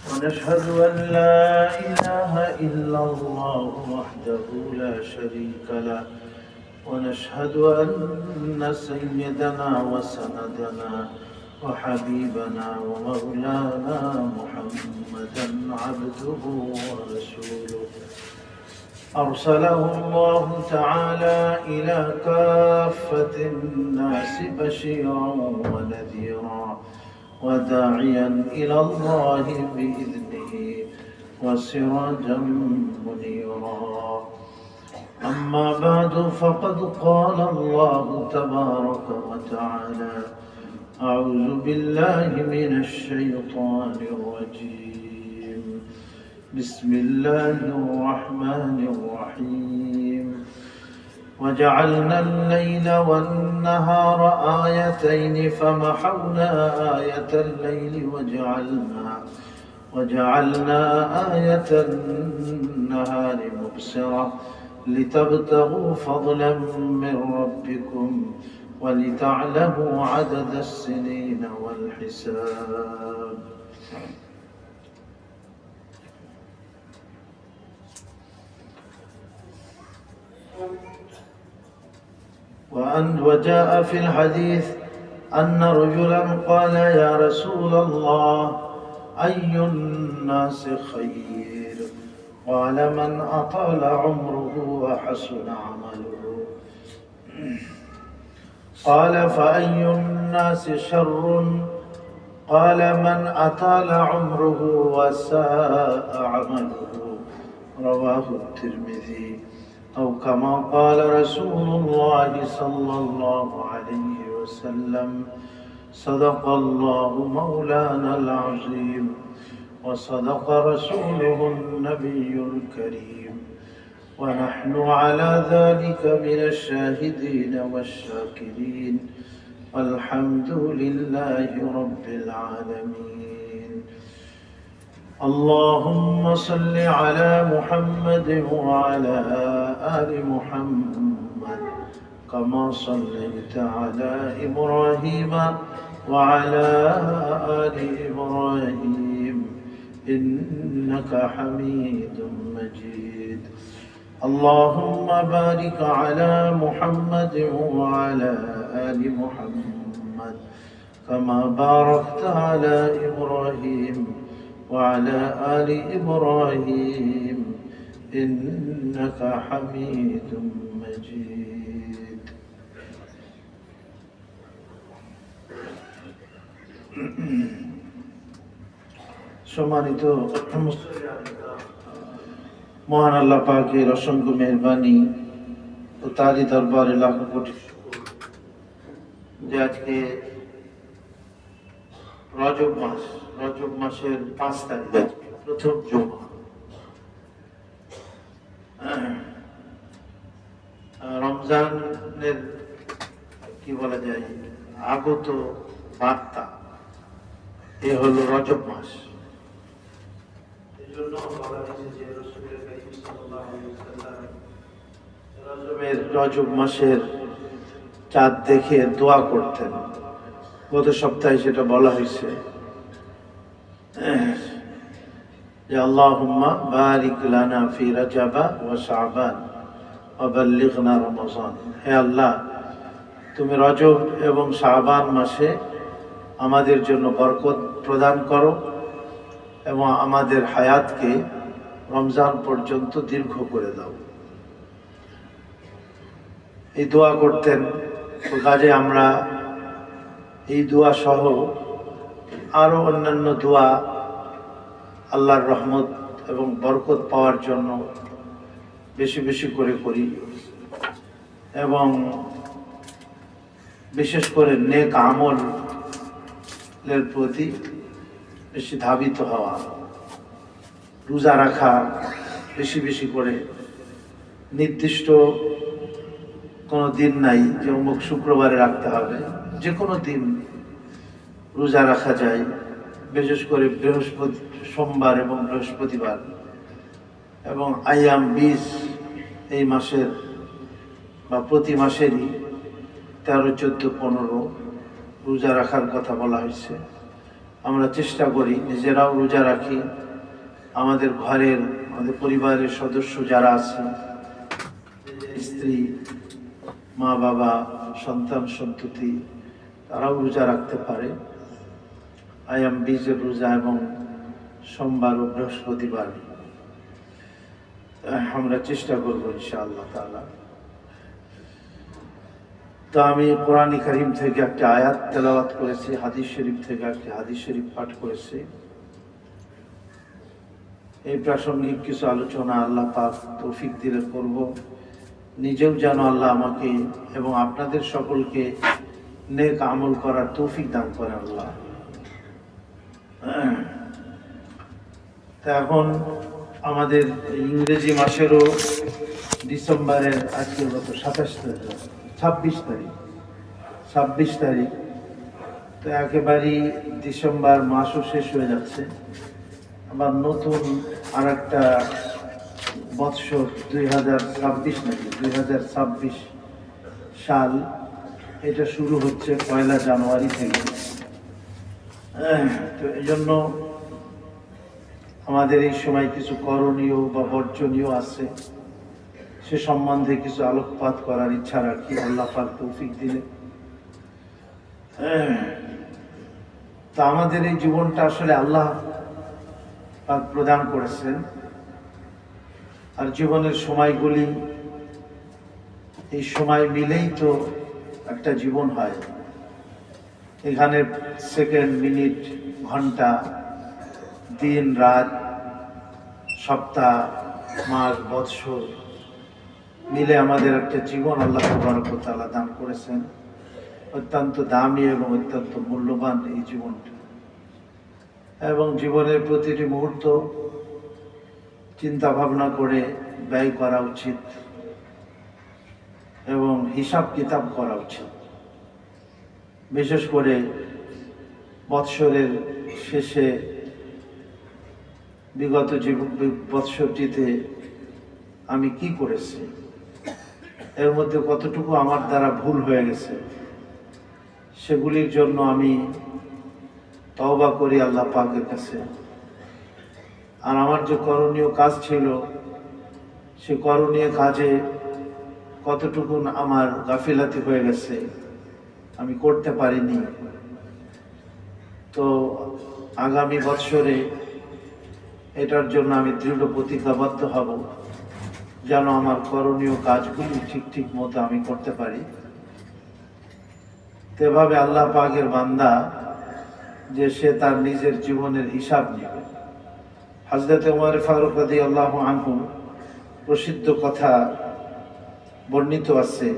ونشهد أن لا إله إلا الله وحده لا شريك له ونشهد أن سيدنا وسندنا وحبيبنا ومولانا محمدا عبده ورسوله أرسله الله تعالى إلى كافة الناس بشيرا ونذيرا وداعيا إلى الله بإذنه وسراجا منيرا. أما بعد فقد قال الله تبارك وتعالى: أعوذ بالله من الشيطان الرجيم. بسم الله الرحمن الرحيم. وجعلنا الليل والنهار آيتين فمحونا آية الليل وجعلنا آية النهار مبصرة لتبتغوا فضلا من ربكم ولتعلموا عدد السنين والحساب. وجاء في الحديث أن رجلا قال: يا رسول الله، أي الناس خير؟ قال: من أطال عمره وحسن عمله. قال: فأي الناس شر؟ قال: من أطال عمره وساء عمله. رواه الترمذي. أو كما قال رسول الله صلى الله عليه وسلم: صدق الله مولانا العظيم وصدق رسوله النبي الكريم ونحن على ذلك من الشاهدين والشاكرين والحمد لله رب العالمين. اللهم صل على محمد وعلى آل محمد كما صليت على إبراهيم وعلى آل إبراهيم إنك حميد مجيد. اللهم بارك على محمد وعلى آل محمد كما باركت على إبراهيم وعلى آل إبراهيم إنك حميد مجيد. সম্মানিত মহান আল্লাহ পাকের অসংখ্য মেহেরবানি ও তারই দরবারে লাখো কোটি শুকর যে আজকে রজব মাসের 5 তারিখ, প্রথম জুমা। রমজানের কি বলা যায় আগত বার্তা এ হলো রজব মাস। এই জন্য বলা হয়েছে যে রাসূলুল্লাহ কারীম সাল্লাল্লাহু আলাইহি ওয়াসাল্লাম রজব মাসের চাঁদ দেখে দোয়া করতেন। গত সপ্তাহে সেটা বলা হয়েছে যে আল্লাহুম্মা বারিক লানা ফি রাজাবা ওয়া শাবান ওয়া বাল্লিগনা রমাজান। হে আল্লাহ, তুমি রজব এবং শাবান মাসে আমাদের জন্য বরকত প্রদান করো এবং আমাদের হায়াতকে রমজান পর্যন্ত দীর্ঘ করে দাও। এই দোয়া করতেন। তো কাজে আমরা এই দোয়া সহ আরো অন্যান্য দোয়া আল্লাহর রহমত এবং বরকত পাওয়ার জন্য বেশি বেশি করে করি এবং বিশেষ করে নেক আমলের প্রতি বেশি ধাবিত হওয়া, রোজা রাখা বেশি বেশি করে। নির্দিষ্ট কোনো দিন নাই যে অমুক শুক্রবারে রাখতে হবে, যে কোনো দিন রোজা রাখা যায়। বিশেষ করে সোমবার এবং বৃহস্পতিবার এবং আইয়াম 20 এই মাসের বা প্রতি মাসেরই 13, 14, 15 রোজা রাখার কথা বলা হয়েছে। আমরা চেষ্টা করি নিজেরাও রোজা রাখি, আমাদের ঘরের আমাদের পরিবারের সদস্য যারা আছে, স্ত্রী, মা বাবা, সন্তান সন্ততি, তারাও রোজা রাখতে পারে। আয়াম বীজের রোজা এবং সোমবার ও বৃহস্পতিবার আমরা চেষ্টা করব ইনশাআল্লাহ তাআলা। তো আমি কোরআন কারীম থেকে একটা আয়াত তেলাওয়াত করেছি, হাদিস শরীফ থেকে একটা হাদিস শরীফ পাঠ করেছি। এই প্রাসঙ্গিক কিছু আলোচনা আল্লাহ পাক তৌফিক দিলে করব। নিজেও যেন আল্লাহ আমাকে এবং আপনাদের সকলকে নেক আমল করার তৌফিক দান করেন আল্লাহ। তা এখন আমাদের ইংরেজি মাসেরও ডিসেম্বরের আজকে গত 26 তারিখ, তো একেবারেই ডিসেম্বর মাসও শেষ হয়ে যাচ্ছে। আবার নতুন আর একটা বৎসর 2026 নাকি 2026 সাল, এটা শুরু হচ্ছে 1 জানুয়ারি থেকে। তো এই জন্য আমাদের এই সময় কিছু করণীয় বা বর্জনীয় আছে, সে সম্বন্ধে কিছু আলোকপাত করার ইচ্ছা রাখি, আল্লাহ পাক তৌফিক দিলে। তা আমাদের এই জীবনটা আসলে আল্লাহ পাক প্রদান করেছেন, আর জীবনের সময়গুলি এই সময় মিলেই তো একটা জীবন হয়। এখানে সেকেন্ড, মিনিট, ঘন্টা, দিন, রাত, সপ্তাহ, মাস, বৎসর মিলে আমাদের একটা জীবন আল্লাহ তাবারক ওয়া তাআলা দান করেছেন। অত্যন্ত দামি এবং অত্যন্ত মূল্যবান এই জীবনটা, এবং জীবনের প্রতিটি মুহূর্ত চিন্তা ভাবনা করে ব্যয় করা উচিত এবং হিসাব কিতাব করা উচিত। বিশেষ করে বৎসরের শেষে বিগত বৎসরটিতে আমি কি করেছি, এর মধ্যে কতটুকু আমার দ্বারা ভুল হয়ে গেছে, সেগুলির জন্য আমি তওবা করি আল্লাহ পাকের কাছে। আর আমার যে করণীয় কাজ ছিল, সে করণীয় কাজে কতটুকু আমার গাফিলাতি হয়ে গেছে, আমি করতে পারিনি। তো আগামী বৎসরে এটার জন্য আমি দৃঢ় প্রতিজ্ঞাবদ্ধ হব, যেন আমার করণীয় কাজগুলি ঠিক মতো আমি করতে পারি। এভাবে আল্লাহ পাকের বান্দা যে সে তার নিজের জীবনের হিসাব নেবে। হযরত ওমর ফারুক রাদিয়াল্লাহু আনহু প্রসিদ্ধ কথা বর্ণিত আছে,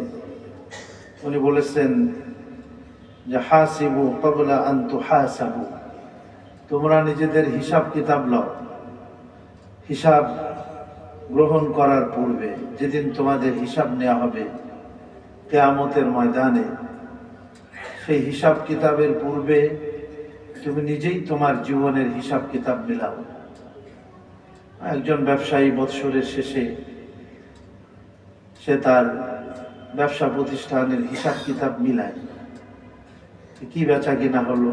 উনি বলেছেন যে হাসিবু ক্বাবলা আন তুহাসাবু, তোমরা নিজেদের হিসাব কিতাব লও, হিসাব গ্রহণ করার পূর্বে, যেদিন তোমাদের হিসাব নেওয়া হবে কিয়ামতের ময়দানে, সেই হিসাব কিতাবের পূর্বে তুমি নিজেই তোমার জীবনের হিসাব কিতাব মিলাও। একজন ব্যবসায়ী বৎসরের শেষে সে তার ব্যবসা প্রতিষ্ঠানের হিসাব কিতাব মিলায়, কি বেচা কিনা হলো,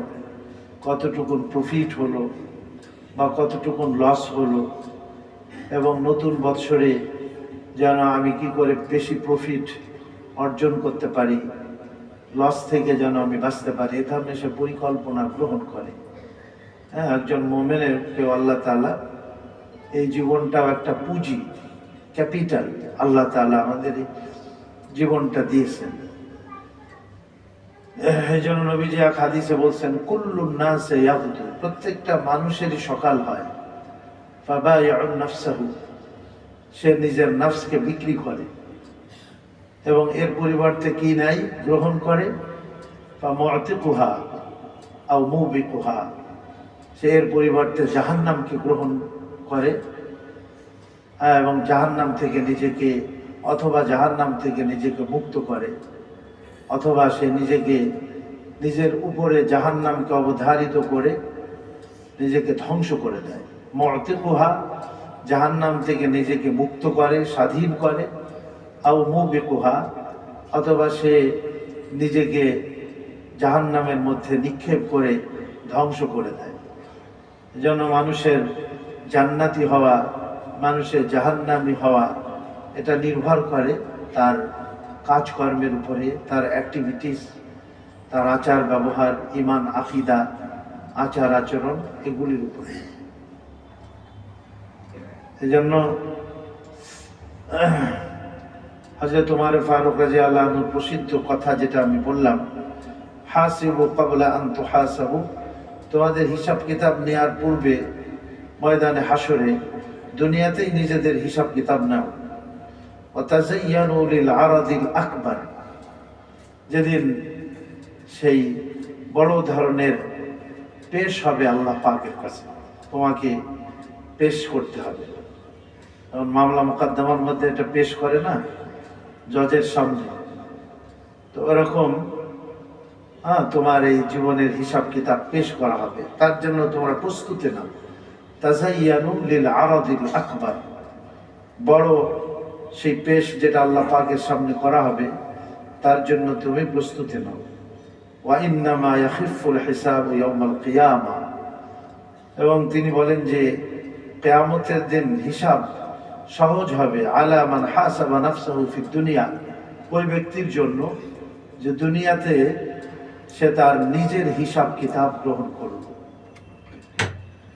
কতটুকুন প্রফিট হলো বা কতটুকুন লস হলো, এবং নতুন বৎসরে যেন আমি কি করে বেশি প্রফিট অর্জন করতে পারি, লস থেকে যেন আমি বাঁচতে পারি, এ ধরনের সে পরিকল্পনা গ্রহণ করে। হ্যাঁ, একজন মুমিনের কেউ আল্লাহ তাআলা এই জীবনটাও একটা পুঁজি, ক্যাপিটাল আল্লাহ তাআলা আমাদের এই জীবনটা দিয়েছেন। এই জন্য নবীজি এক হাদিসে বলছেন, কুল্লুন নাসে ইয়াগদু, প্রত্যেকটা মানুষেরই সকাল হয়, ফাবাইউন নাফসাহু, সে নিজের নফসকে বিক্রি করে এবং এর পরিবর্তে কি নাই গ্রহণ করে, ফামুতিকুহা আও মুবিকুহা, সে এর পরিবর্তে জাহান্নামকে গ্রহণ করে এবং জাহান্নাম থেকে নিজেকে, অথবা জাহান্নাম থেকে নিজেকে মুক্ত করে, অথবা সে নিজেকে নিজের উপরে জাহান্নামকে অবধারিত করে নিজেকে ধ্বংস করে দেয়। মুতিকুহা, জাহান্নাম থেকে নিজেকে মুক্ত করে, স্বাধীন করে, আও মুবিকুহা, অথবা সে নিজেকে জাহান্নামের মধ্যে নিক্ষেপ করে ধ্বংস করে দেয়। যেন মানুষের জান্নাতি হওয়া, মানুষের জাহান্নামী হওয়া, এটা নির্ভর করে তার কাজকর্মের উপরে, তার অ্যাক্টিভিটিস, তার আচার ব্যবহার, ইমান, আকিদা, আচার আচরণ, এগুলির উপরে। এজন্য হযরত ওমর ফারুক রাদিয়াল্লাহু আনহুর প্রসিদ্ধ কথা যেটা আমি বললাম, হাসিবু ক্বাবলা আন তুহাসাবু, তোমাদের হিসাব কিতাব নেওয়ার পূর্বে ময়দানে হাসরে দুনিয়াতেই নিজেদের হিসাব কিতাব নাও। ওয়া তাযায়্যানু লিল আরাদিল আকবার, যেদিন সেই বড় ধরনের পেশ হবে আল্লাহ পাকের কাছে, তোমাকে পেশ করতে হবে। যেমন মামলা মোকদ্দমার মধ্যে এটা পেশ করে না জজের সামনে, তো এরকম তোমার এই জীবনের হিসাব কিতাব পেশ করা হবে। তার জন্য তোমরা প্রস্তুতি নাও। তাযায়্যানু লিল আরাদিল আকবার, বড় সেই পেশ যেটা আল্লাহ পাকের সামনে করা হবে, তার জন্য তুমি প্রস্তুতি নাও। ওয়া ইন্নামা ইয়াখিফুল হিসাবু ইয়াউমাল কিয়ামা, এবং তিনি বলেন যে কিয়ামতের দিন হিসাব সহজ হবে আলা মান হাসাবা নাফসাহু ফিদ দুনিয়া, ওই ব্যক্তির জন্য যে দুনিয়াতে সে তার নিজের হিসাব কিতাব গ্রহণ করল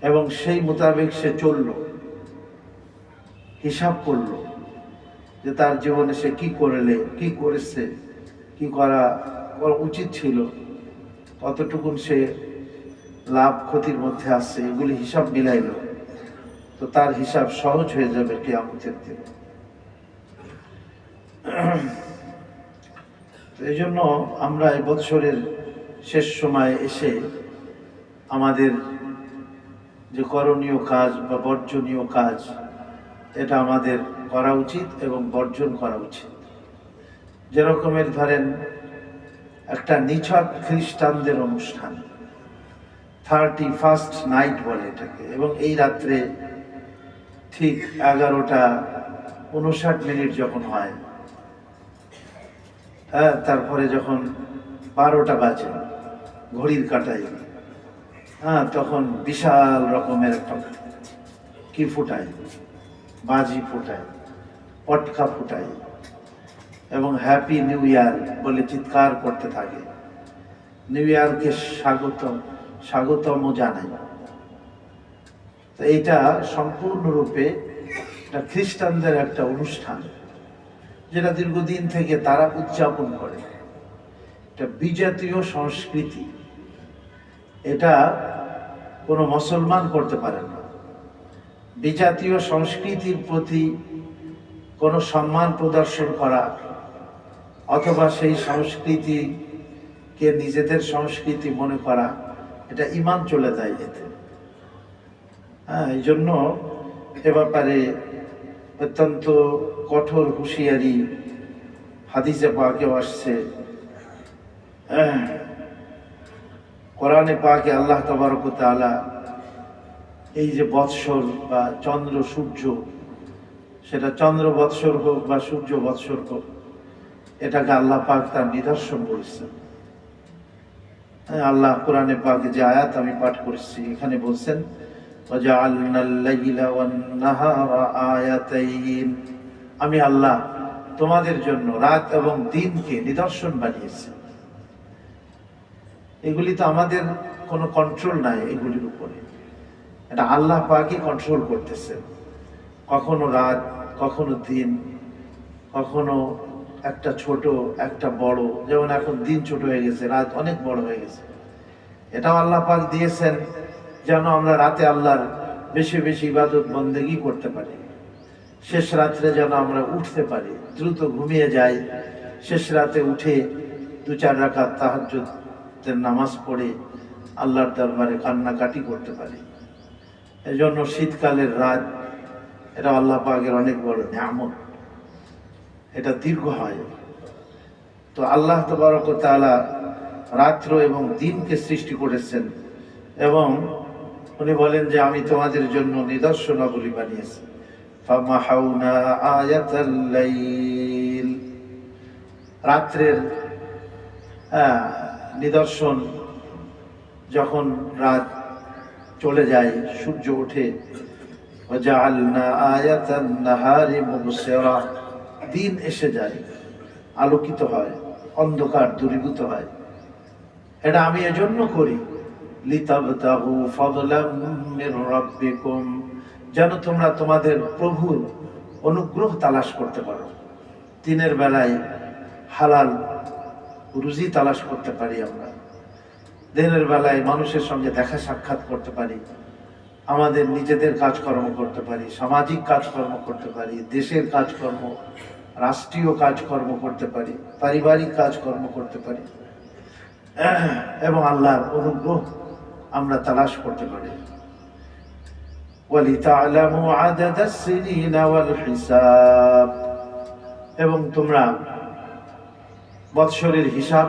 এবং সেই মোতাবেক সে চলল, হিসাব করল যে তার জীবনে সে কি করলে, কি করেছে, কি করা উচিত ছিল, কতটুকুন সে লাভ ক্ষতির মধ্যে আসছে, এগুলি হিসাব মিলাইল, তো তার হিসাব সহজ হয়ে যাবে কিয়ামতের দিন। এই জন্য আমরা এই বৎসরের শেষ সময়ে এসে আমাদের যে করণীয় কাজ বা বর্জনীয় কাজ, এটা আমাদের করা উচিত এবং বর্জন করা উচিত। যেরকমের ধরেন একটা নিছক খ্রিস্টানদের অনুষ্ঠান, 31st নাইট বলে এটাকে, এবং এই রাত্রে ঠিক 11:59 যখন হয়, তারপরে যখন 12টা বাজে ঘড়ির কাঁটায়, তখন বিশাল রকমের একটা কি ফুটায়, বাজি ফুটায়, পটকা ফুটায় এবং হ্যাপি নিউ ইয়ার বলে চিৎকার করতে থাকে, নিউ ইয়ারকে স্বাগতম জানায়। তো এইটা সম্পূর্ণরূপে এটা খ্রিস্টানদের একটা অনুষ্ঠান, যেটা দীর্ঘদিন থেকে তারা উদযাপন করে। এটা বিজাতীয় সংস্কৃতি, এটা কোনো মুসলমান করতে পারে না। বিজাতীয় সংস্কৃতির প্রতি কোনো সম্মান প্রদর্শন করা অথবা সেই সংস্কৃতিকে নিজেদের সংস্কৃতি মনে করা, এটা ঈমান চলে যায় এতে। এই জন্য এ ব্যাপারে অত্যন্ত কঠোর হুঁশিয়ারি হাদিসে পাকেও আসছে। কোরআনে পাকে আল্লাহ তাবারক ওয়া তাআলা এই যে বৎসর বা চন্দ্র সূর্য, সেটা চন্দ্র বৎসর হোক বা সূর্য বৎসর হোক, এটাকে আল্লাহ পাক তার নিদর্শন বলছেন। আল্লাহ কোরআনে পাকে যে আয়াত আমি পাঠ করছি, এখানে বলছেন ওয়াজআলনাল লাইলা ওয়ান নাহারা আয়াতাইন, আমি আল্লাহ তোমাদের জন্য রাত এবং দিনকে নিদর্শন বানিয়েছি। এগুলি তো আমাদের কোনো কন্ট্রোল নাই এগুলির উপরে, এটা আল্লাহ পাকই কন্ট্রোল করতেছেন। কখনো রাত, কখনো দিন, কখনো একটা ছোট একটা বড়, যেমন এখন দিন ছোট হয়ে গেছে, রাত অনেক বড় হয়ে গেছে। এটাও আল্লাহ পাক দিয়েছেন যেন আমরা রাতে আল্লাহর বেশি বেশি ইবাদত বন্দেগী করতে পারি, শেষ রাত্রে যেন আমরা উঠতে পারি, দ্রুত ঘুমিয়ে যাই, শেষ রাতে উঠে 2-4 রাকাত তাহাজ্জুদের নামাজ পড়ে আল্লাহর দরবারে কান্নাকাটি করতে পারি। এজন্য শীতকালের রাত, এটা আল্লাহ পাকের অনেক বড় নিয়ামত, এটা দীর্ঘ হয়। তো আল্লাহ তাবারক ওয়া তাআলা রাত্র এবং দিনকে সৃষ্টি করেছেন এবং উনি বলেন যে আমি তোমাদের জন্য নিদর্শনাবলী বানিয়েছি। ফামাহাউনা আয়াতাল লাইল, রাত্রের নিদর্শন, যখন রাত চলে যায়, সূর্য ওঠে। ওয়াজআলনা আয়াতান নাহারি মুবসিরা, দিন এসে যায়, আলোকিত হয়, অন্ধকার দূরীভূত হয়। এটা আমি এজন্য করি, লিতাবতাগু ফাদলাম মির রাব্বিকুম, যেন তোমরা তোমাদের প্রভুর অনুগ্রহ তালাশ করতে পারো। দিনের বেলায় হালাল রুজি তালাশ করতে পারি আমরা, দিনের বেলায় মানুষের সঙ্গে দেখা সাক্ষাৎ করতে পারি, আমাদের নিজেদের কাজকর্ম করতে পারি, সামাজিক কাজকর্ম করতে পারি, দেশের কাজকর্ম, রাষ্ট্রীয় কাজকর্ম করতে পারি, পারিবারিক কাজকর্ম করতে পারি, এবং আল্লাহর অনুগ্রহ আমরা তালাশ করতে পারি। ওয়ালিতা'লামু আদাদাস সিনিনা ওয়াল হিসাব, এবং তোমরা বৎসরের হিসাব,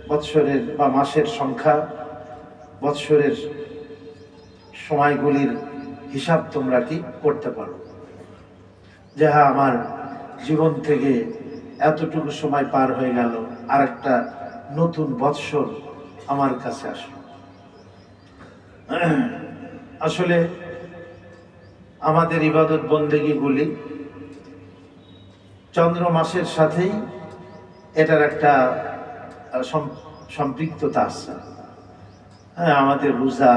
বৎসরের বা মাসের সংখ্যা, বৎসরের সময়গুলির হিসাব তোমরা কি করতে পারো, যে হ্যাঁ আমার জীবন থেকে এতটুকু সময় পার হয়ে গেল, আর একটা নতুন বৎসর আমার কাছে আসলো। আসলে আমাদের ইবাদত বন্দেগীগুলি চন্দ্র মাসের সাথেই এটার একটা সম্পৃক্ততা আছে। হ্যাঁ, আমাদের রোজা,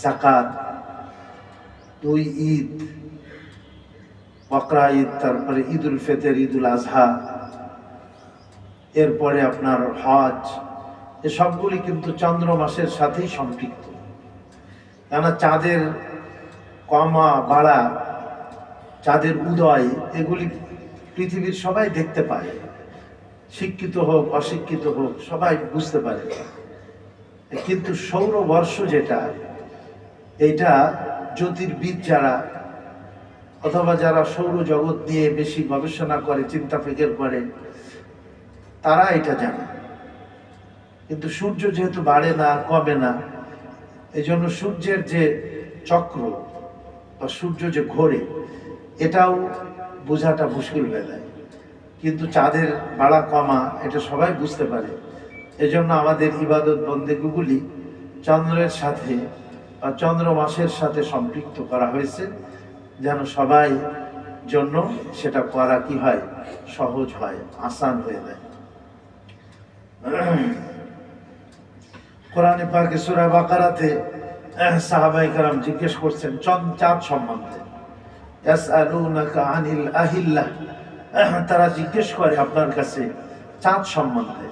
যাকাত, 2 ঈদ, বকরা ঈদ, তারপরে ঈদুল ফিতর, ঈদুল আজহা, এরপরে আপনার হজ, এ সবগুলি কিন্তু চন্দ্র মাসের সাথেই সম্পৃক্ত। কেননা চাঁদের কমা বাড়া, চাঁদের উদয়, এগুলি পৃথিবীর সবাই দেখতে পায়, শিক্ষিত হোক অশিক্ষিত হোক সবাই বুঝতে পারে। কিন্তু সৌরবর্ষ যেটা, এইটা জ্যোতির্বিদ যারা অথবা যারা সৌরজগৎ নিয়ে বেশি গবেষণা করে, চিন্তা ফিকির করে, তারা এটা জানে। কিন্তু সূর্য যেহেতু বাড়ে না, কমে না, এই জন্য সূর্যের যে চক্র বা সূর্য যে ঘোরে, এটাও বোঝাটা মুশকিল হয়ে যায়। কিন্তু চাঁদের বাড়া কমা এটা সবাই বুঝতে পারে। এজন্য আমাদের ইবাদত বন্দেগীগুলি চন্দ্রের সাথে বা চন্দ্র মাসের সাথে সম্পৃক্ত করা হয়েছে, যেন সবাই জন্য সেটা করা কি হয়, সহজ হয়, আসান হয়ে যায়। কোরআনে পাকে সূরা বাকারাতে সাহাবায়ে কেরাম জিজ্ঞেস করছেন চাঁদ সম্বন্ধে, ইয়াসআলুনাকা আনিল আহিল্লাহ, তারা জিজ্ঞেস করে আপনার কাছে চাঁদ সম্বন্ধে,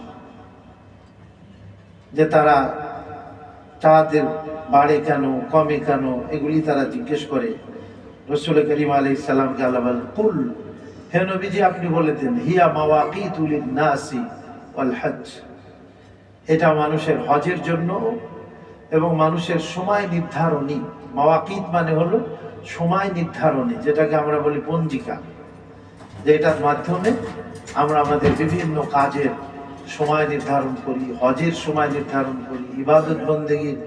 যে তারা চাঁদের বাড়ে কেন, কমে কেন, এগুলি তারা জিজ্ঞেস করে। রাসূল করিম আলাইহিস সালামকে আল্লাহ বলেন, কুল, হে নবীজি আপনি বলে দেন, হিয়া মাওয়াকিতু লিন-নাসি ওয়াল হজ, এটা মানুষের হজের জন্য এবং মানুষের সময় নির্ধারণী। মাওয়াকিত মানে হলো সময় নির্ধারণী, যেটাকে আমরা বলি পঞ্জিকা, যেটার মাধ্যমে আমরা আমাদের বিভিন্ন কাজের সময় নির্ধারণ করি, হজের সময় নির্ধারণ করি, ইবাদত বন্দেগীর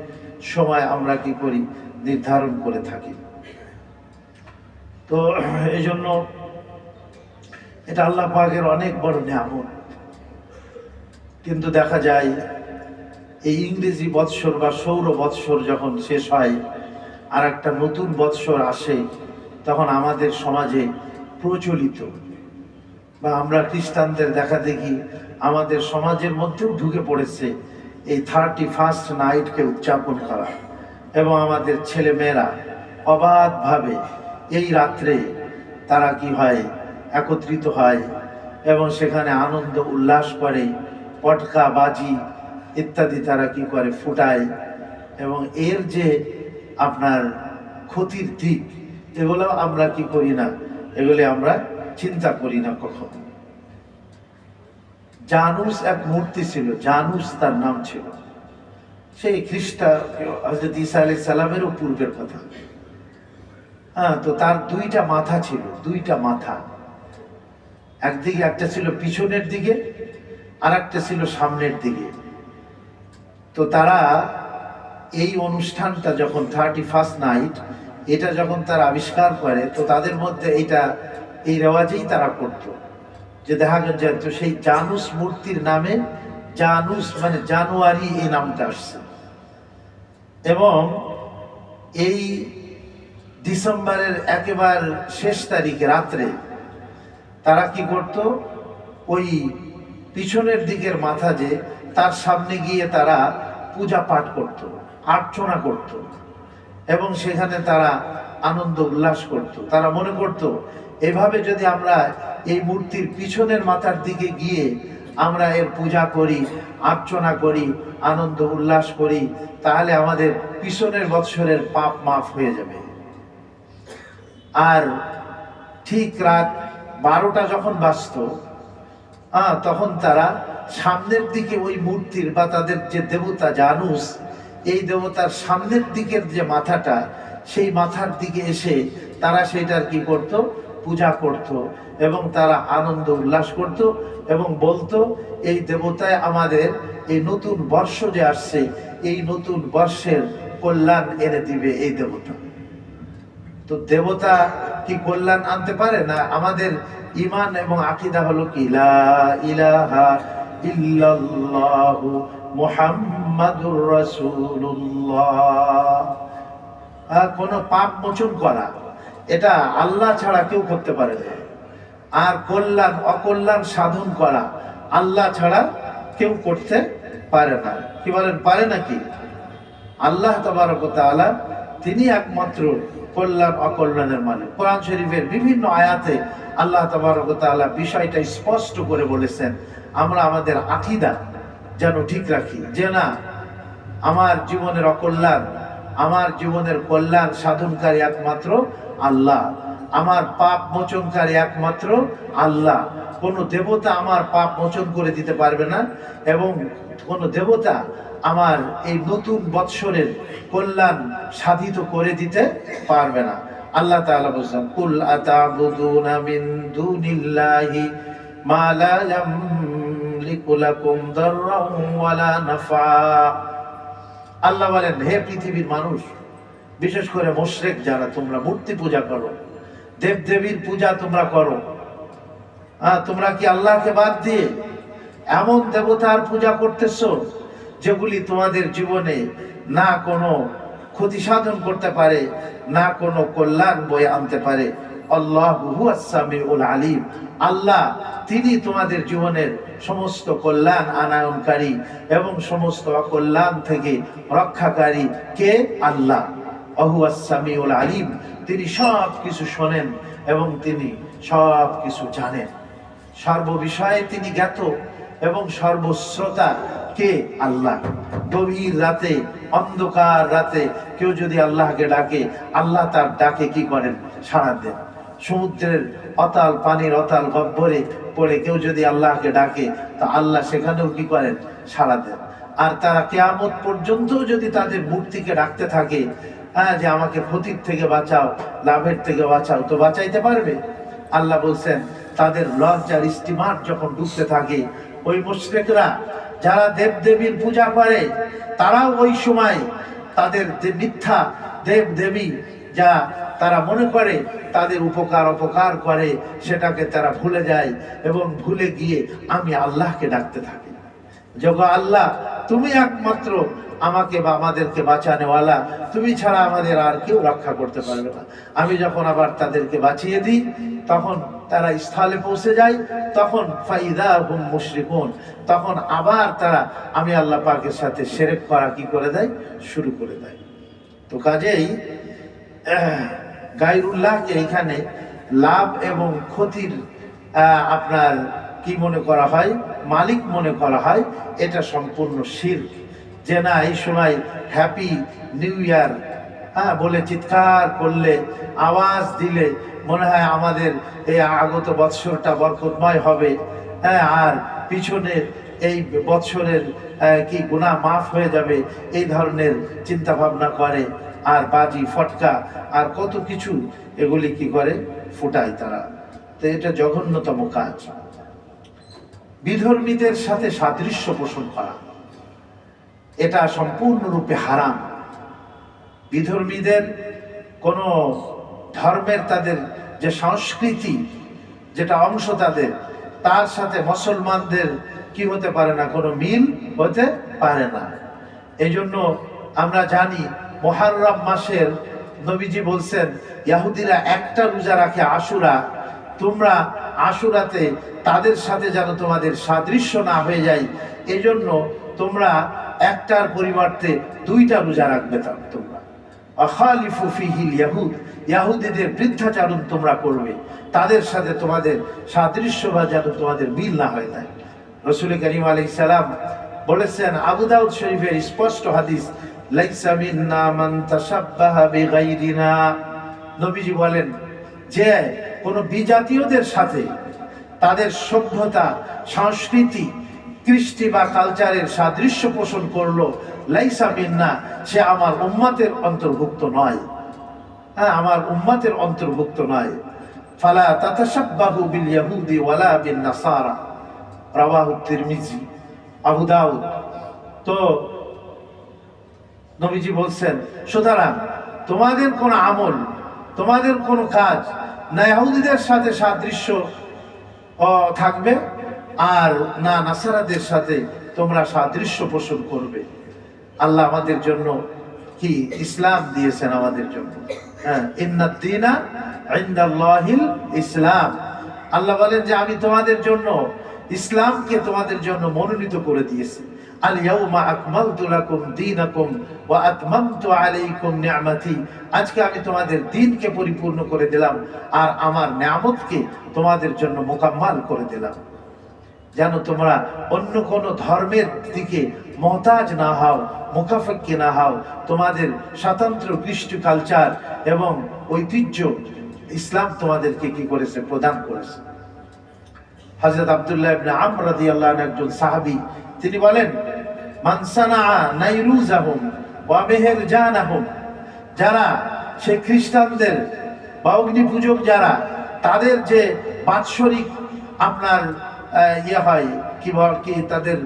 সময় আমরা কি করি, নির্ধারণ করে থাকি। তো এই জন্য এটা আল্লাহ পাকের অনেক বড় নিয়ামত। কিন্তু দেখা যায় এই ইংরেজি বৎসর বা সৌর বৎসর যখন শেষ হয়, আর একটা নতুন বৎসর আসে, তখন আমাদের সমাজে প্রচলিত বা আমরা খ্রিস্টানদের দেখা দেখি আমাদের সমাজের মধ্যেও ঢুকে পড়েছে এই 31st নাইটকে উদযাপন করা, এবং আমাদের ছেলে মেয়েরা অবাধভাবে এই রাত্রে তারা কি হয়, একত্রিত হয় এবং সেখানে আনন্দ উল্লাস করে, পটকা বাজি ইত্যাদি তারা কি করে, ফুটায়। এবং এর যে আপনার ক্ষতির দিক, এগুলো আমরা কি করি না, এগুলি আমরা চিন্তা করি না কখনো। জানুস এক মূর্তি ছিল, জানুস তার নাম ছিল, সেই খ্রিস্টান হযরত ঈসা আলাইহিস সালামেরও পূর্বের কথা। হ্যাঁ, তো তার 2টা মাথা ছিল, 2টা মাথা, একদিকে একটা ছিল পিছনের দিকে আর একটা ছিল সামনের দিকে। তো তারা এই অনুষ্ঠানটা যখন 31st নাইট, এটা যখন তারা আবিষ্কার করে, তো তাদের মধ্যে এই রেওয়াজেই তারা করত, যে দেখা যেত সেই জানুস মূর্তির নামে জানুস মানে জানুয়ারি এই নামটা আসছে। এবং এই ডিসেম্বরের একেবারে শেষ তারিখে রাত্রে তারা কি করত, ওই পিছনের দিকের মাথা যে তার সামনে গিয়ে তারা পূজা পাঠ করত, আর্চনা করত, এবং সেখানে তারা আনন্দ উল্লাস করত। তারা মনে করত এভাবে যদি আমরা এই মূর্তির পিছনের মাথার দিকে গিয়ে আমরা এর পূজা করি, আর্চনা করি, আনন্দ উল্লাস করি, তাহলে আমাদের পিছনের বৎসরের পাপ মাফ হয়ে যাবে। আর ঠিক রাত 12টা যখন বাজত, তখন তারা সামনের দিকে ওই মূর্তির বা তাদের যে দেবতা জানুস, এই দেবতার সামনের দিকের যে মাথাটা, সেই মাথার দিকে এসে তারা সেটার কি করত, পূজা করত, এবং তারা আনন্দ উল্লাস করত এবং বলতো এই দেবতায় আমাদের এই নতুন বর্ষ যে আসছে, এই নতুন বর্ষের কল্যাণ এনে দিবে এই দেবতা। তো দেবতা কি কল্যাণ আনতে পারে না? আমাদের ঈমান এবং আকীদা হলো কি, লা ইলাহা ইল্লাল্লাহু মুহাম্মাদুর রাসূলুল্লাহ। কোন পাপ মোচন করা, এটা আল্লাহ ছাড়া কেউ করতে পারে না। আর কল্যাণ অকল্যাণ সাধন করা আল্লাহ ছাড়া কেউ করতে পারে না। কি বলেন, পারে নাকি? আল্লাহ তাবারক ওয়া তাআলা তিনি একমাত্র কল্যাণ অকল্যাণের মালিক। কোরআন শরীফের বিভিন্ন আয়াতে আল্লাহ তাবারক ওয়া তাআলা বিষয়টা স্পষ্ট করে বলেছেন। আমরা আমাদের আকীদা যেন ঠিক রাখি, যে না, আমার জীবনের অকল্যাণ, আমার জীবনের কল্যাণ সাধনকারী একমাত্র আল্লাহ, আমার পাপ মোচনকারী একমাত্র আল্লাহ। কোন দেবতা আমার পাপ মোচন করে দিতে পারবে না, এবং কোন দেবতা আমার এই নতুন বৎসরের কল্যাণ সাধিত করে দিতে পারবে না। আল্লাহ তাআলা বলেন, কুল আতাবুদুনা মিন দুনিল্লাহি মা লা ইয়ামলিকু লাকুম দাররান ওয়ালা নাফা। আল্লাহ বলেন, হে পৃথিবীর মানুষ, বিশেষ করে মুশরিক যারা, তোমরা মূর্তি পূজা করো, দেব দেবীর পূজা তোমরা করো, তোমরা কি আল্লাহকে বাদ দিয়ে এমন দেবতার পূজা করতেছো যেগুলি তোমাদের জীবনে না কোনো ক্ষতি সাধন করতে পারে, না কোনো কল্যাণ বয়ে আনতে পারে। আল্লাহু হুয়াস সামিউল আলিম, আল্লাহ তিনি তোমাদের জীবনের সমস্ত কল্যাণ আনয়নকারী এবং সমস্ত অকল্যাণ থেকে রক্ষাকারী। কে? আল্লাহ। হুয়াস সামিউল আলিম, তিনি সব কিছু শোনেন এবং তিনি সব কিছু জানেন, সর্ববিষয়ে তিনি জ্ঞাত এবং সর্বশ্রোতা। কে? আল্লাহ। গভীর রাতে, অন্ধকার রাতে কেউ যদি আল্লাহকে ডাকে, আল্লাহ তার ডাকে কি করেন? সাড়া দেন। সমুদ্রের অতাল পানির অতাল গহ্বরে পড়ে কেউ যদি আল্লাহকে ডাকে, তা আল্লাহ সেখানেও কি করেন? সাড়া দেন। আর তারা কিয়ামত পর্যন্ত যদি তাদের মূর্তিকে ডাকতে থাকে, যে আমাকে ক্ষতির থেকে বাঁচাও, লাভের থেকে বাঁচাও, তো বাঁচাইতে পারবে? আল্লাহ বলছেন, তাদের লজ্জার স্টিমার যখন ডুবতে থাকে, ওই মুশরিকরা যারা দেব দেবীর পূজা করে, তারাও ওই সময় তাদের যে মিথ্যা দেব দেবী যা তারা মনে করে তাদের উপকার অপকার করে, সেটাকে তারা ভুলে যায় এবং ভুলে গিয়ে আমি আল্লাহকে ডাকতে থাকি, যোগ আল্লাহ তুমি একমাত্র আমাকে বা আমাদেরকে বাঁচানেওয়ালা, তুমি ছাড়া আমাদের আর কেউ রক্ষা করতে পারবে না। আমি যখন আবার তাদেরকে বাঁচিয়ে দিই, তখন তারা স্থলে পৌঁছে যায়, তখন ফাইদা হুম মুশরিকুন, তখন আবার তারা আমি আল্লাহ পাকের সাথে শিরক করা কি করে দেয়? শুরু করে দেয়। তো কাজেই গায়রুল্লাহকে এখানে লাভ এবং ক্ষতির আপনার কি মনে করা হয়? মালিক মনে করা হয়। এটা সম্পূর্ণ শিরক। যে না, এই সময় হ্যাপি নিউ ইয়ার বলে চিৎকার করলে, আওয়াজ দিলে মনে হয় আমাদের এই আগত বৎসরটা বরকতময় হবে, আর পিছনের এই বৎসরের কি গুনাহ মাফ হয়ে যাবে, এই ধরনের চিন্তা ভাবনা করে। আর বাজি ফটকা আর কত কিছু এগুলি কি করে? ফুটায় তারা। তো এটা জঘন্যতম কাজ। বিধর্মীদের সাথে সাদৃশ্য পোষণ করা, এটা সম্পূর্ণরূপে হারাম। বিধর্মীদের কোন ধর্মের তাদের যে সংস্কৃতি, যেটা অংশ তাদের, তার সাথে মুসলমানদের কি হতে পারে না, কোনো মিল হতে পারে না। এই জন্য আমরা জানি মুহররম মাসের নবীজি বলছেন ইহুদিরা একটা রোজা রাখে আশুরা, তোমরা আশুরাতে তাদের সাথে যেন তোমাদের সাদৃশ্য না হয়ে যায়, এই জন্য তোমরা একটার পরিবর্তে দুইটা রোজা রাখবে। তোমরা আখালিফু ফিহিল ইয়াহুদ, ইহুদিদের বৃদ্ধাচারণ তোমরা করবে, তাদের সাথে তোমাদের সাদৃশ্য বা যেন তোমাদের মিল না হয়ে যায়। রাসূল করিম আলাইহিস সালাম বলেছেন, আবু দাউদ শরীফের স্পষ্ট হাদিস, লাইসা মিন্না মান তাশাব্বাহা বিগাইরিনা, নবীজি বলেন যে কোন বিজাতীয়দের সাথে তাদের সভ্যতা, সংস্কৃতি, কৃষ্টি বা কালচারের সাদৃশ্য পোষণ করলো, লাইসা মিন্না, সে আমার উম্মতের অন্তর্ভুক্ত নয়। হ্যাঁ, আমার উম্মতের অন্তর্ভুক্ত নয়। ফালা তাতাশাব্বাহু বিল ইয়াহুদি ওয়ালা বিন নাসারা, রাওয়াহু তিরমিজি, আবু দাউদ। তো নবীজি বলছেন, সুতরাং তোমাদের কোন আমল, তোমাদের কোন কাজ না ইহুদিদের সাথে সাদৃশ্য থাকবে আর না নাসারাদের সাথে তোমরা সাদৃশ্য পোষণ করবে। আল্লাহ আমাদের জন্য কি ইসলাম দিয়েছেন আমাদের জন্য। হ্যাঁ, ইন্নাদ দীনা ইনদাল্লাহিল ইসলাম। আল্লাহ বলেন যে আমি তোমাদের জন্য ইসলামকে তোমাদের জন্য মনোনীত করে দিয়েছি। আল ইয়াউমা আকমালতু লাকুম দীনাকুম ওয়া আতমামতু আলাইকুম নি'মাতি, আজকে আমি তোমাদের দ্বীনকে পরিপূর্ণ করে দিলাম আর আমার নিয়ামতকে তোমাদের জন্য মোকাম্মাল করে দিলাম, যেন তোমরা অন্য কোন ধর্মের দিকে মুহতাজ না হও, মুখাফেক্কি না হও। তোমাদের স্বতন্ত্র কৃষ্টি কালচার এবং ঐতিহ্য ইসলাম তোমাদেরকে কি করেছে, প্রদান করেছে। হযরত আব্দুল্লাহ ইবনে আমর রাদিয়াল্লাহু আনহু একজন সাহাবী, তিনি বলেন, মান সানাআ নাইরুজাহুম ওয়া মেহেরজানাহুম, যারা সে খ্রিস্টানদের বা অগ্নি পূজক যারা, তাদের যে বাৎসরিক আপনার হয় কি তাদের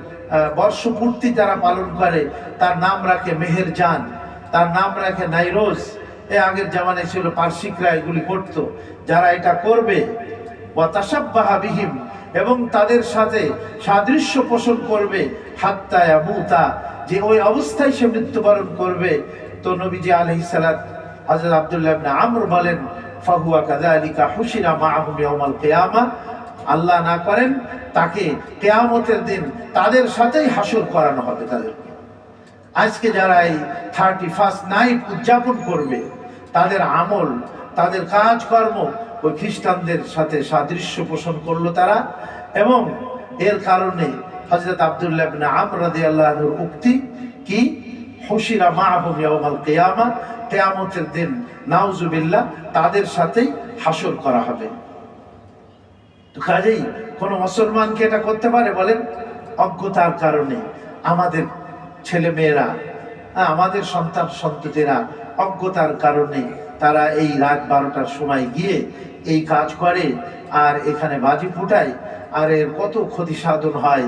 বর্ষপূর্তি যারা পালন করে, তার নাম রাখে মেহেরজান, তার নাম রাখে নাইরোজ। আগের জামানায় ছিল পার্সিকরা এগুলি করত। যারা এটা করবে ওয়া তাশাব্বাহা বিহিম, এবং তাদের সাথে সাদৃশ্য পোষণ করবে, হাত্তা ইয়ামুতা, যে ওই অবস্থায় সে মৃত্যুবরণ করবে। তো নবীজি আলাইহিস সালাত হযরত আব্দুল্লাহ ইবনে আমর বলেন, ফাহুয়া কাযালিকা হুশিরা মাআহুম ইয়াউমাল কিয়ামা, আল্লাহ না করেন তাকে কিয়ামতের দিন তাদের সাথেই হাসর করানো হবে তাদেরকে। আজকে যারা এই 31st নাইট উদযাপন করবে, তাদের আমল, তাদের কাজকর্ম ওই খ্রিস্টানদের সাথে সাদৃশ্য পোষণ করলো তারা, এবং এর কারণে হযরত আব্দুল্লাহ ইবনে আমর রাদিয়াল্লাহু আনহুর উক্তি কি, হুশিরা মাআহুম ইয়াউমাল কিয়ামা, কিয়ামতের দিন নাউজুবিল্লাহ তাদের সাথেই হাসর করা হবে। তো কাজেই কোন মুসলমানকে এটা করতে পারে বলেন? অজ্ঞতার কারণে আমাদের ছেলে মেয়েরা, আমাদের সন্তান সন্ততিরা অজ্ঞতার কারণে তারা এই রাত 12টার সময় গিয়ে এই কাজ করে আর এখানে বাজি ফুটায়, আর এর কত ক্ষতি সাধন হয়।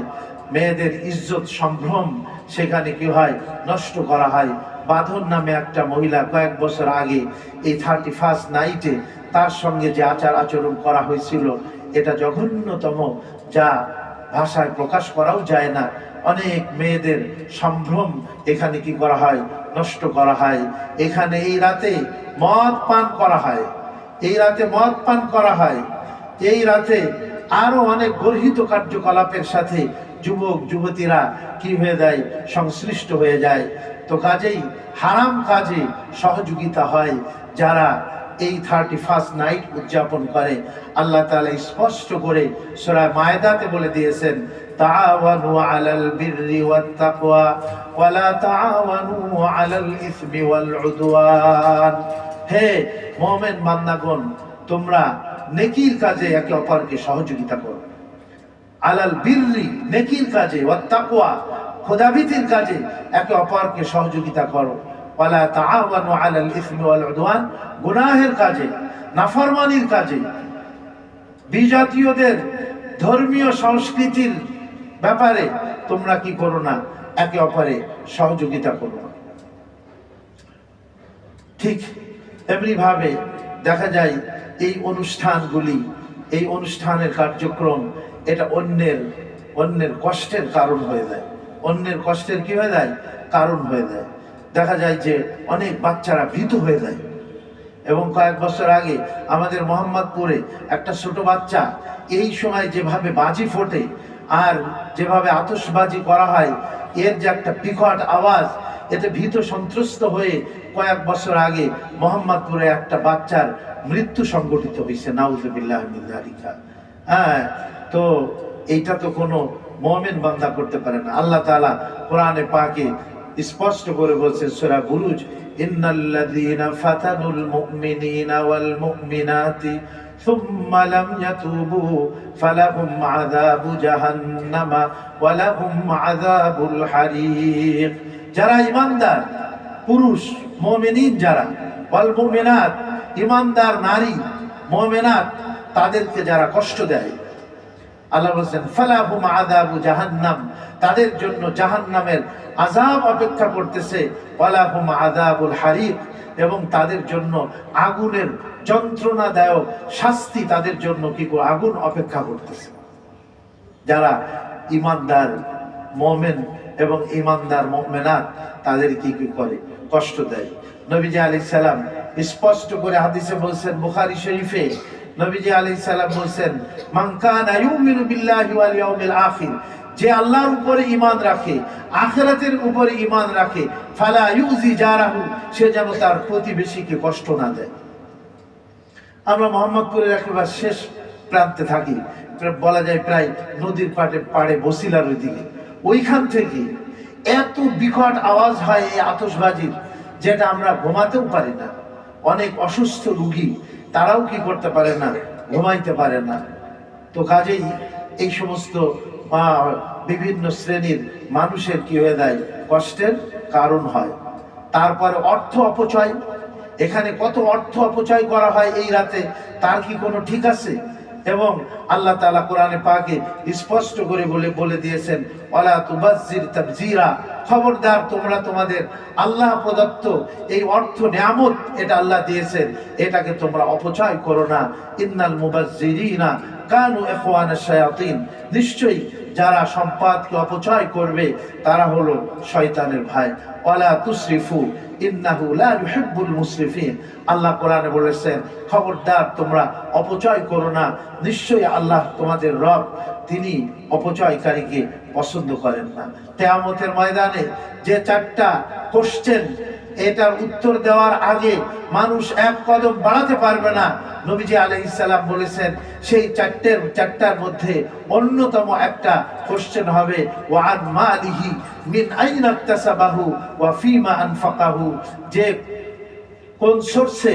মেয়েদের ইজ্জত সম্ভ্রম সেখানে কি হয়, নষ্ট করা হয়। বাঁধন নামে একটা মহিলা কয়েক বছর আগে এই 31st নাইটে তার সঙ্গে যে আচার আচরণ করা হয়েছিল, এটা জঘন্যতম, যা ভাষায় প্রকাশ করাও যায় না। অনেক মেয়েদের সম্ভ্রম এখানে কি করা হয়, নষ্ট করা হয়। এখানে এই রাতে মদ পান করা হয়, এই রাতে মদ পান করা হয়, এই রাতে আরো অনেক গর্হিত কার্যকলাপের সাথে যুবক যুবতীরা কি হয়ে যায়, সংশ্লিষ্ট হয়ে যায়। তো কাজেই হারাম কাজে সহযোগিতা হয় যারা এই 31st নাইট উদযাপন করে। আল্লাহ তাআলা স্পষ্ট করে সূরা মায়েদাতে বলে দিয়েছেন, তাআওয়ানু আলাল বিররি ওয়াত তাকওয়া ওয়া লা তাআওয়ানু আলাল ইসমি ওয়াল উদওয়ান। হে মুমিন বান্দাগণ, তোমরা নেকির কাজে একে অপরকে সহযোগিতা করো। আলাল বিররি, নেকির কাজে, ওয়াত তাকওয়া, খোদাভীতির কাজে একে অপরকে সহযোগিতা করো। ওয়ালা তাআওয়ানু আলাল ইসমি ওয়াল উদওয়ান, গুনাহের কাজে, নাফরমানির কাজে, বিজাতীয়দের ধর্মীয় সংস্কৃতির ব্যাপারে তোমরা কি করো না, একে অপরে সহযোগিতা করো না। ঠিক এমনি ভাবে দেখা যায় এই অনুষ্ঠানগুলি, এই অনুষ্ঠানের কার্যক্রম, এটা অন্যের অন্যের কষ্টের কারণ হয়ে যায়, অন্যের কষ্টের কি হয়ে যায়, কারণ হয়ে যায়। দেখা যায় যে অনেক বাচ্চারা ভীত হয়ে যায়। এবং কয়েক বছর আগে আমাদের মোহাম্মদপুরে একটা ছোট বাচ্চা এই সময় যেভাবে বাজি ফোটে আর যেভাবে আতশবাজি করা হয়, এর যে একটা বিকট আওয়াজ, এতে ভীত সন্ত্রস্ত হয়ে কয়েক বছর আগে মোহাম্মদপুরে একটা বাচ্চার মৃত্যু সংঘটিত হয়েছে। নাউজুবিল্লাহ মিন যালিকা। হ্যাঁ, তো এইটা তো কোনো মুমিন বান্দা করতে পারে না। আল্লাহ তাআলা কোরআনে পাকে স্পষ্ট করে বলছেন সূরা বুরুজ, ইন্নাল্লাযীনা ফাতানুল মুমিনিনা ওয়াল মুমিনাতি সুম্মা লাম ইয়াতুবু ফালাহুম আযাবু জাহান্নামা ওয়া লাহুম আযাবুল হারিক। যারা ঈমানদার পুরুষ মুমিনিন, যারা ওয়াল মুমিনাত ঈমানদার নারী মুমিনাত, তাদেরকে যারা কষ্ট দেয়, আল্লাহ বলেন ফালাহুম আযাবু জাহান্নাম, তাদের জন্য জাহান্নামের আযাব অপেক্ষা করতেছে, ওয়ালাহুম আযাবুল হারিক, এবং তাদের জন্য আগুনের যন্ত্রণাদায়ক শাস্তি তাদের জন্য কি আগুন অপেক্ষা করতেছে। যারা ঈমানদার মুমিন এবং ঈমানদার মুমিনাত তাদের কি কি করে, কষ্ট দেয়। নবীজি আলাইহিস সালাম স্পষ্ট করে হাদিসে বলছেন, বুখারী শরীফে নবীজি আলাইহিস সালাম বলছেন, মান কানা ইউমিনু বিল্লাহি ওয়াল ইয়াউমিল আখির, যে আল্লাহর উপরে ঈমান রাখে, আখিরাতের উপরে ঈমান রাখে, ফালা ইউজি জারাহু, সে যেন তার প্রতিবেশীকে কষ্ট না দেয়। আমরা মোহাম্মদপুরের একেবারে শেষ প্রান্তে থাকি, বলা যায় প্রায় নদীর পাড়ে বসিলার ওইদিকে। ওইখান থেকে এত বিকট আওয়াজ হয় এই আতশবাজির, যেটা আমরা ঘুমাতেও পারি না। অনেক অসুস্থ রোগী, তারাও কি করতে পারে না, ঘুমাইতে পারে না। তো কাজেই এই সমস্ত বিভিন্ন শ্রেণীর মানুষের কি হয়ে যায়, কষ্টের কারণ হয়। তারপরে অর্থ অপচয়, এখানে কত অর্থ অপচয় করা হয় এই রাতে, তার কি কোনো ঠিক আছে? এবং আল্লাহ তাআলা কোরআনে পাকে স্পষ্ট করে বলে দিয়েছেন, ওয়ালা তুবাজ্জির তাবজিরা, খবরদার তোমরা তোমাদের আল্লাহ প্রদত্ত এই অর্থ নিয়ামত, এটা আল্লাহ দিয়েছেন, এটাকে তোমরা অপচয় করো না। ইন্নাল মুবাজ্জিরিনা কানু ইখওয়ানাশ শায়াতিন, নিশ্চয়ই যারা সম্পদকে অপচয় করবে তারা হলো শয়তানের ভাই। ওয়ালা তুসরিফু ইন্নাহু লা ইউহিব্বুল মুসরিফিন, আল্লাহ কোরআনে বলেছেন, খবরদার তোমরা অপচয় করো না, নিশ্চয়ই আল্লাহ তোমাদের রব, তিনি অপচয়কারীকে পছন্দ করেন না। কিয়ামতের ময়দানে যে চারটা কোশ্চেন, এটার উত্তর দেওয়ার আগে মানুষ এক কদম বাড়াতে পারবে না। নবীজি আলাইহিস সালাম বলেছেন, সেই চারটার মধ্যে অন্যতম একটা কোশ্চেন হবে, ওয়া আন মালিহি মিন আইনা ইকতাসাবাহু ওয়া ফিমা আনফাকাহু, যে কোন সোর্সে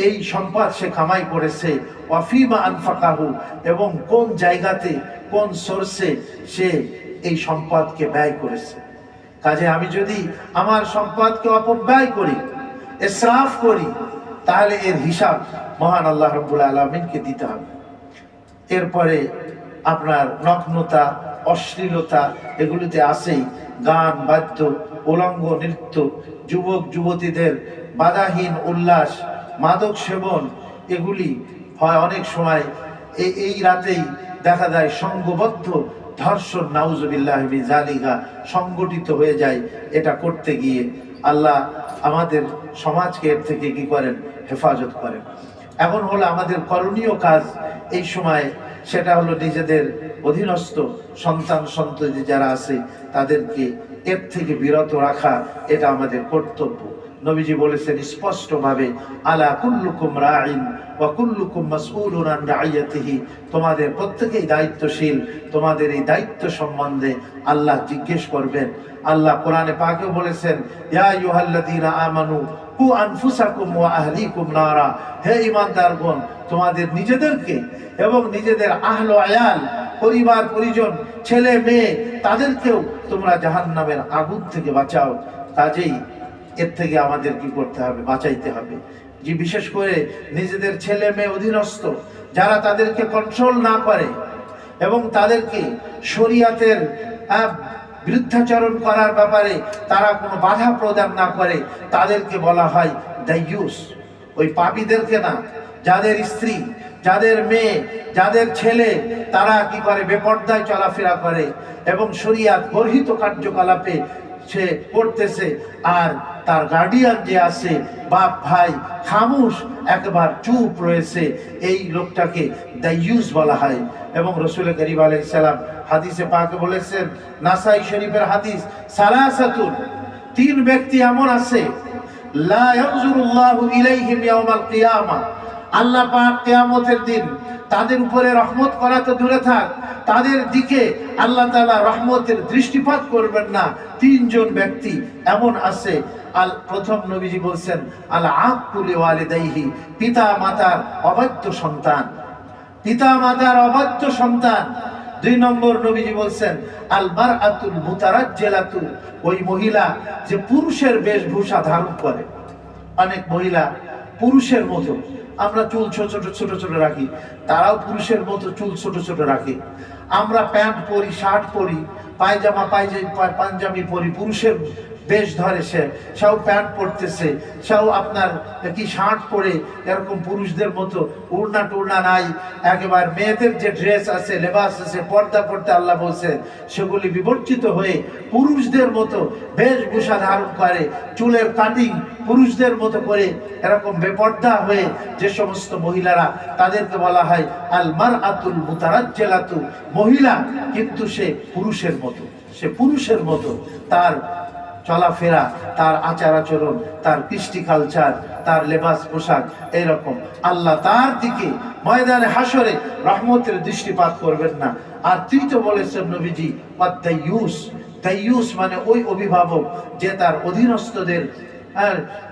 এই সম্পদ সে কামাই করেছে, ওয়া ফিমা আনফাকাহু, এবং কোন জায়গাতে কোন সোর্সে সে এই সম্পদকে ব্যয় করেছে। কাজে আমি যদি আমার সম্পদকে অপব্যয় করি, ইসরাফ করি, তাহলে এর হিসাব মহান আল্লাহ রাব্বুল আলামিনকে দিতে হবে। এরপরে আপনার নগ্নতা, অশ্লীলতা, এগুলিতে আসেই গান, বাদ্য, উলঙ্গ নৃত্য, যুবক যুবতীদের বাধাহীন উল্লাস, মাদক সেবন, এগুলি হয় অনেক সময় এই রাতেই দেখা যায় সংঘবদ্ধ ধর্ষণ, নাউজুবিল্লাহি মিন যালিকা, সংগঠিত হয়ে যায়। এটা করতে গিয়ে আল্লাহ আমাদের সমাজকে এর থেকে কি করেন, হেফাজত করেন। এখন হলো আমাদের করণীয় কাজ এই সময়, সেটা হলো নিজেদের অধীনস্থ সন্তান সন্ততি যারা আছে তাদেরকে এর থেকে বিরত রাখা, এটা আমাদের কর্তব্য। নবীজি বলেছেন স্পষ্টভাবে, আলা কুল্লুকুম রাইন ওয়া কুল্লুকুম মাসউলুন আন রাইয়াতিহি, তোমাদের প্রত্যেকেই দায়িত্বশীল, তোমাদের এই দায়িত্ব সম্বন্ধে আল্লাহ জিজ্ঞেস করবেন। আল্লাহ কোরআনে পাকেও বলেছেন, ইয়া আইয়ুহাল্লাযীনা আমানু কু আনফুসাকুম ওয়া আহলিকুম নারা, হে ঈমানদারগণ, তোমাদের নিজেদেরকে এবং নিজেদের আহলে আয়াল, পরিবার পরিজন, ছেলে মেয়ে, তাদেরকেও তোমরা জাহান্নামের আগুন থেকে বাঁচাও। কাজেই এর থেকে আমাদের কি করতে হবে, বাঁচাইতে হবে। যে বিশেষ করে নিজেদের ছেলে মেয়ে অধীনস্থ যারা তাদেরকে কন্ট্রোল না করে এবং তাদেরকে শরীয়তের বিরুদ্ধাচরণ করার ব্যাপারে তারা কোনো বাধা প্রদান না করে, তাদেরকে বলা হয় দাইয়ুস। ওই পাপীদেরকে না, যাদের স্ত্রী যাদের মেয়ে, যাদের ছেলে তারা কি করে বেপর্দায় চলাফেরা করে এবং শরিয়াত বর্হিত কার্যকলাপে সে করতেছে, আর তার গার্ডিয়ান যে আছে বাপ ভাই খামোশ একবার চুপ রয়েছে, এই লোকটাকে দাইয়ুস বলা হয়। এবং রাসূল করিম আলাইহিস সালাম হাদিসে পাকে বলেছেন, নাসাই শরীফের হাদিস, সালাসাতুন, তিন ব্যক্তি এমন আছে লা ইয়ানজুরুল্লাহু ইলাইহিম ইয়াউমাল কিয়ামা, আল্লাহ পাক কিয়ামতের দিন তাদের উপরে রহমত করা তো দূরে থাক, তাদের দিকে আল্লাহ তাআলা রহমতের দৃষ্টিপাত করবেন না। তিনজন ব্যক্তি এমন আছে। প্রথম নবীজি বলছেন আল আকুল ওয়ালিদাইহি, পিতা মাতার অবাধ্য সন্তান, পিতা মাতার অবাধ্য সন্তান। দুই নম্বর নবীজি বলছেন আল মারআতুল মুতারাজ্জিলাতু, ওই মহিলা যে পুরুষের বেশভূষা ধারণ করে। অনেক মহিলা পুরুষের মতো, আমরা চুল ছোট ছোট ছোট রাখি, তারাও পুরুষের মতো চুল ছোট ছোট রাখে। আমরা প্যান্ট পরি, শার্ট পরি, পায়জামা পাঞ্জাবি পরি, পুরুষের বেশ ধরে সেও প্যান্ট পরতেছে, সেও আপনার কি শার্ট পরে এরকম পুরুষদের মতো উড়না টুড়না নাই। একেবারে মেয়েদের যে ড্রেস আছে, লেবাস আছে, পর্দা পড়তে আল্লাহ বলছেন, সেগুলি বিবর্জিত হয়ে পুরুষদের মতো বেশভূষা ধারণ করে, চুলের কাটিং পুরুষদের মতো করে এরকম বেপর্দা হয়ে যে সমস্ত মহিলারা, তাদেরকে বলা হয় আল মারআতুল মুতারাজ্জিলাতু, মহিলা কিন্তু সে পুরুষের মতো, সে পুরুষের মতো, তার চলাফেরা, তার আচার আচরণ, তার কৃষ্টি কালচার, তার লেবাস পোশাক এরকম। আল্লাহ তার দিকে ময়দানে হাসরে রহমতের দৃষ্টিপাত করবেন না। আর তৃতীয় বলেছেন নবীজি দাইয়ুস, দাইয়ুস মানে ওই অভিভাবক যে তার অধীনস্থদের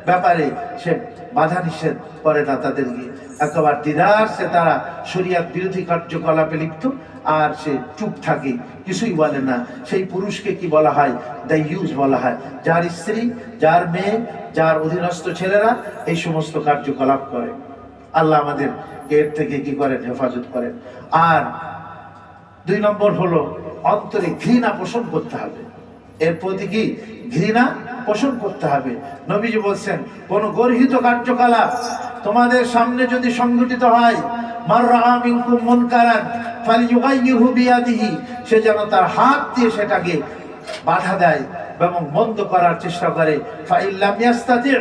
ব্যাপারে সে বাধা নিষেধ করে না, তাদেরকে একেবারে দিদার সে তারা শরিয়াত বিরোধী কার্যকলাপে লিপ্ত, আর সে চুপ থাকে, কিছুই বলে না। সেই পুরুষকে কি বলা হয়? দাইয়ুস বলা হয়। যার স্ত্রী, যার মেয়ে, যার অধীনস্থ ছেলেরা এই সমস্ত কার্যকলাপ করে, আল্লাহ আমাদের এর থেকে কি করেন? হেফাজত করেন। আর দুই নম্বর হলো অন্তরে ঘৃণা পোষণ করতে হবে, এর প্রতি কি ঘৃণা পোষণ করতে হবে। নবীজি বলছেন কোন গর্হিত কার্যকলাপ তোমাদের সামনে যদি সংঘটিত হয়, মান রাআ মিনকুম মুনকারান ফালিয়ুগাইয়িরহু বিয়াদিহি, সে যেন তার হাত দিয়ে সেটাকে বাধা দেয় এবং বন্ধ করার চেষ্টা করে। ফাইল্লাম ইয়াস্তাতি,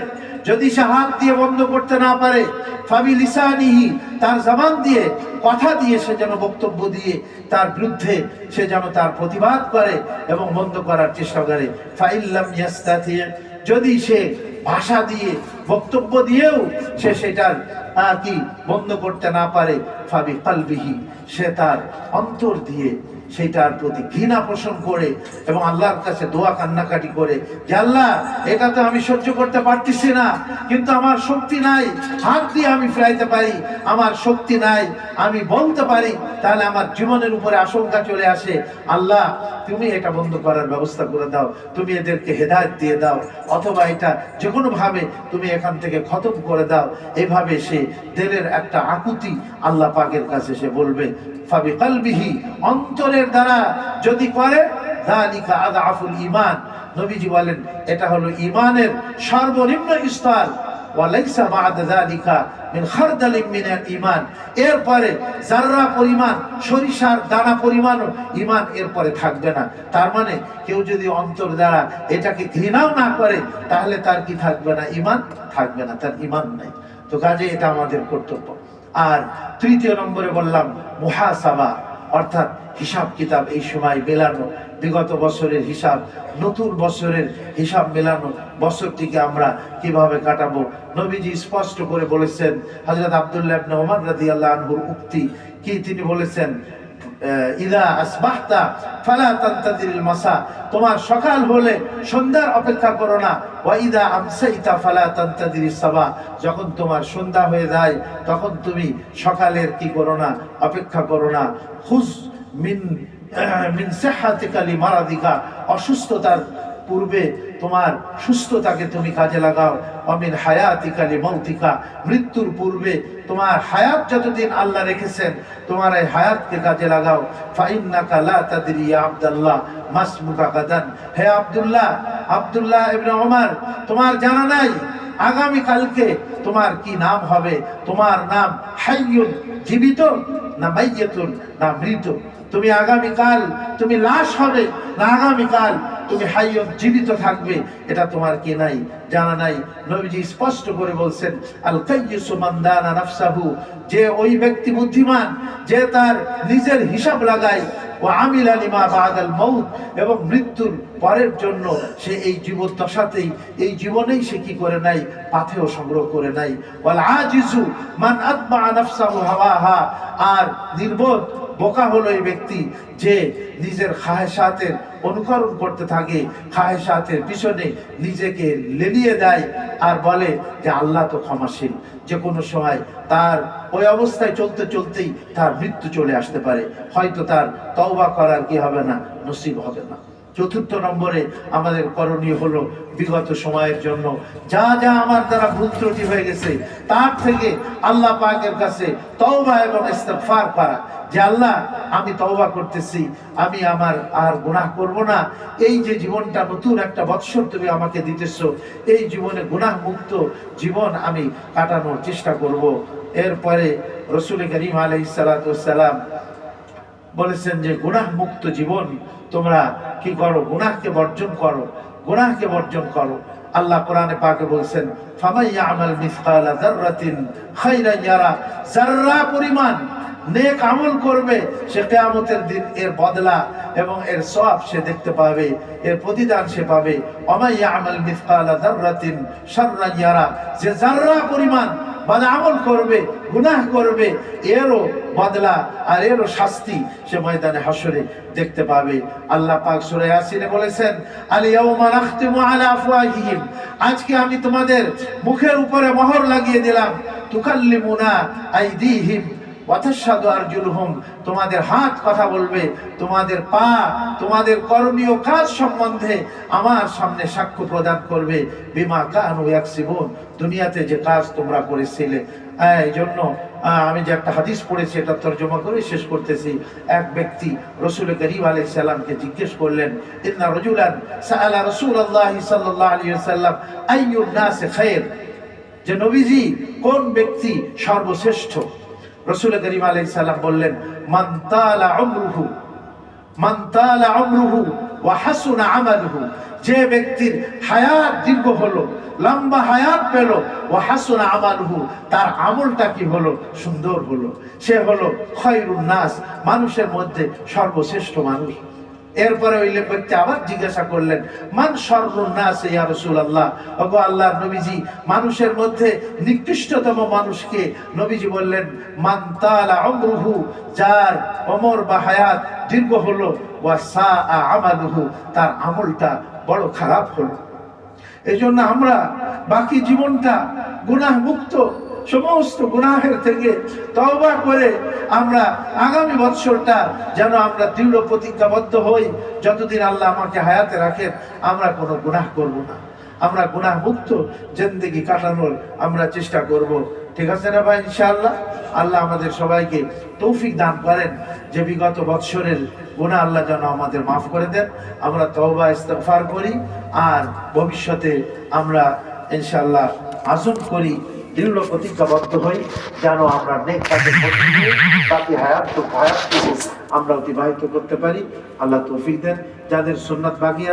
যদি সে হাত দিয়ে বন্ধ করতে না পারে, ফাবিলিসানিহি, তার জবান দিয়ে, কথা দিয়ে সে যেন বক্তব্য দিয়ে তার বিরুদ্ধে সে যেন তার প্রতিবাদ করে এবং বন্ধ করার চেষ্টা করে। ফাইল্লাম ইয়াস্তাতি, যদি সে ভাষা দিয়ে, বক্তব্য দিয়েও সে সেটার কি বন্ধ করতে না পারে, ফাবি কালবিহি, সে তার অন্তর দিয়ে সেটার প্রতি ঘৃণা পোষণ করে এবং আল্লাহর কাছে দোয়া কান্নাকাটি করে যে আল্লাহ, এটা তো আমি সহ্য করতে পারতেছি না, কিন্তু আমার শক্তি নাই, হাত দিয়ে আমি ফেরাইতে পারি, আমার শক্তি নাই, আমি বলতে পারি, তাহলে আমার জীবনের উপরে আশঙ্কা চলে আসে। আল্লাহ, তুমি এটা বন্ধ করার ব্যবস্থা করে দাও, তুমি এদেরকে হেদায়েত দিয়ে দাও, অথবা এটা যে কোনো ভাবে তুমি এখান থেকে খতম করে দাও। এইভাবে সে দিলের একটা আকুতি আল্লাহ পাকের কাছে সে বলবে। ফাবি কালবিহি, অন্তরের দ্বারা যদি করে, যালিকা আযআফুল ঈমান, নবীজি বলেন এটা হলো ঈমানের সর্বনিম্ন স্তর। ওয়ালাইসা বা'দা যালিকা মিন খারদালিন মিনাল ঈমান, এরপরে যাররা পরিমাণ, সরিষার দানা পরিমাণও ঈমান এরপরে থাকবে না। তার মানে কেউ যদি অন্তর দ্বারা এটাকে ঘৃণাও না করে, তাহলে তার কি থাকবে না? ঈমান থাকবে না, তার ঈমান নাই। তো কাজে এটা আমাদের কর্তব্য। আর তৃতীয় নম্বরে বললাম মুহাসাবা, অর্থাৎ হিসাব কিতাব এই সময় মেলানো, বিগত বছরের হিসাব, নতুন বছরের হিসাব মেলানো, বছরটিকে আমরা কিভাবে কাটাবো। নবীজি স্পষ্ট করে বলেছেন, হযরত আব্দুল্লাহ ইবনে ওমর রাদিয়াল্লাহু আনহুর উক্তি কি, তিনি বলেছেন ইদা আসবাহতা ফালা তানতাদিরিল মাসা, তোমার সকাল হলে সন্ধ্যার অপেক্ষা করো না। ওয়া ইদা আমসাইতা ফালা তানতাদিরিস সাবা, যখন তোমার সন্ধ্যা হয়ে যায় তখন তুমি সকালের কি করো না? অপেক্ষা করো না। খুজ মিন সিহহাতিকা লিমারাদিকা, অসুস্থতার পূর্বে তোমার সুস্থতাকে তুমি কাজে লাগাও। অমিন হায়াতিকা লিমাউতিকা, মৃত্যুর পূর্বে তোমার হায়াত যতদিন আল্লাহ রেখেছেন, তোমার এই হায়াতকে কাজে লাগাও। ফাইন্নাকা লা তাদরি ইয়া আব্দুল্লাহ মাসমুকা গাদান, হে আব্দুল্লাহ, আব্দুল্লাহ ইবনে ওমর, তোমার জানা নাই আগামী কালকে তোমার কি নাম হবে? তোমার নাম হাইয়ুন, জীবিত, না মাইয়াতুন, না মৃত? তুমি আগামীকাল তুমি লাশ হবে, না আগামীকাল তুমি হাইয়ুন, জীবিত থাকবে? এটা তোমার কি নাই, জানা নাই? নবীজি স্পষ্ট করে বলছেন, আল কাইয়িসু মান দানা নাফসাহু, যে ওই ব্যক্তি বুদ্ধিমান যে তার নিজের হিসাব লাগায়, ও আমিলা লিমা বাদাল মাউত, এবং মৃত্যুর পরের জন্য সে এই জীবদ্দশাতেই, এই জীবনেই সে কি করে নাই? পাথেয় সংগ্রহ করে নাই। ওয়াল আজিজু মান আতবা নাফসাহু হাওয়াহা, আর নির্বোধ বোকা হলো এই ব্যক্তি যে নিজের খাহেশাতের অনুকরণ করতে থাকে, খাহেশাতের পিছনে নিজেকে লেলিয়ে দেয় আর বলে যে আল্লাহ তো ক্ষমাশীল, যে কোনো সময় তার ওই অবস্থায় চলতে চলতেই তার মৃত্যু চলে আসতে পারে, হয়তো তার তওবা করার কি হবে না, নসিব হবে না। চতুর্থ নম্বরে আমাদের করণীয় হলো বিগত সময়ের জন্য যা যা আমার দ্বারা ভুল ত্রুটি হয়ে গেছে তার থেকে আল্লাহ পাকের কাছে তওবা এবং ইস্তিগফার করা, যে আল্লাহ আমি তওবা করতেছি, আমি আমার আর গুনাহ করব না। এই যে জীবনটা নতুন একটা বৎসর তুমি আমাকে দিতেছো, এই জীবনে গুনাহ মুক্ত জীবন আমি কাটানোর চেষ্টা করব। এরপরে রাসূল করিম আলাইহিস সালাতু ওয়াস সালাম বলেছেন যে গুনাহ মুক্ত জীবন তোমরা কি করো? গুনাহকে বর্জন করো, গুনাহকে বর্জন করো। আল্লাহ কোরআনে পাকে বলছেন, ফামান ইয়ামাল মিসকালা যাররাতিন খায়রান ইয়ারা, যাররা পরিমাণ নেক আমল করবে সে কিয়ামতের দিন এর বদলা এবং এর সওয়াব সে দেখতে পাবে, এর প্রতিদান সে পাবে। ওয়া মান ইয়ামাল মিসকালা যাররাতিন শাররান ইয়ারা, যে যাররা পরিমাণ বদ আমল করবে, গুনাহ করবে, এরও বদলা আর এরও শাস্তি সে ময়দানে হাসরে দেখতে পাবে। আল্লাহ পাক সূরা ইয়াসিনে বলেছেন, আল ইয়াউমা নাখতিমু আলা আফওয়াহিহিম, আজকে আমি তোমাদের মুখের উপরে মোহর লাগিয়ে দিলাম, তুকাল্লিমুনা আইদিহিম ওয়া তাশহাদু আরজুলুহুম, তোমাদের হাত কথা বলবে, তোমাদের পা তোমাদের করণীয় কাজ সম্বন্ধে আমার সামনে সাক্ষ্য প্রদান করবে, বিমা কানু ইয়াকসিবুন, দুনিয়াতে যে কাজ তোমরা করেছিলে। এই জন্য আমি যে একটা হাদিস পড়েছি এটা তরজমা করে শেষ করতেছি। এক ব্যক্তি রাসূল করিম আলাইহিস সালামকে জিজ্ঞেস করলেন, ইন্না রাজুলান সাআলা রাসূলুল্লাহ সাল্লাল্লাহু আলাইহি ওয়াসাল্লাম আইয়ুন নাসি খায়র, যে নবীজি কোন ব্যক্তি সর্বশ্রেষ্ঠ? রাসূল করিম আলাইহিস সালাম বললেন, মান তালা উমরুহু, মান তালা উমরুহু ওয়া হাসুনা আমালুহু, যে ব্যক্তির হায়াত দীর্ঘ হলো, লম্বা হায়াত পেল, ওয়া হাসুনা আমালুহু, তার আমলটা কি হলো? সুন্দর হলো, সে হলো খায়রুন নাস, মানুষের মধ্যে সর্বশ্রেষ্ঠ মানুষ। এরপরে ওই ব্যক্তি আবার জিজ্ঞাসা করলেন, মান শাররুন নাস ইয়া রাসূলুল্লাহ, ওগো আল্লাহর নবীজি মানুষের মধ্যে নিকৃষ্টতম মানুষকে? নবীজি বললেন, মান তালা উমরুহু, যার ওমর বা হায়াত দীর্ঘ হলো, ওয়া সাআ আমালুহু, তার আমলটা বড় খারাপ হলো। এই জন্য আমরা বাকি জীবনটা গুনাহ মুক্ত, সমস্ত গুনাহের থেকে তওবা করে আমরা আগামী বৎসরটা যেন আমরা দৃঢ় প্রতিজ্ঞাবদ্ধ হই, যতদিন আল্লাহ আমাকে হায়াতে রাখেন আমরা কোনো গুনাহ করব না, আমরা গুনাহ মুক্ত জিন্দেগি কাটানোর আমরা চেষ্টা করব। ঠিক আছে না ভাই? ইনশাআল্লাহ আল্লাহ আমাদের সবাইকে তৌফিক দান করেন যে বিগত বৎসরের গুনাহ আল্লাহ যেন আমাদের মাফ করে দেন, আমরা তওবা ইস্তিগফার করি আর ভবিষ্যতে আমরা ইনশাআল্লাহ আযম করি, দৃঢ় প্রতিজ্ঞাবদ্ধ হই যেন আমরা নেক কাজের মধ্যে দিয়ে বাকি হায়াতটুকু আমরা অতিবাহিত করতে পারি। আল্লাহ তৌফিক দেন। যাদের সুন্নাত বাকি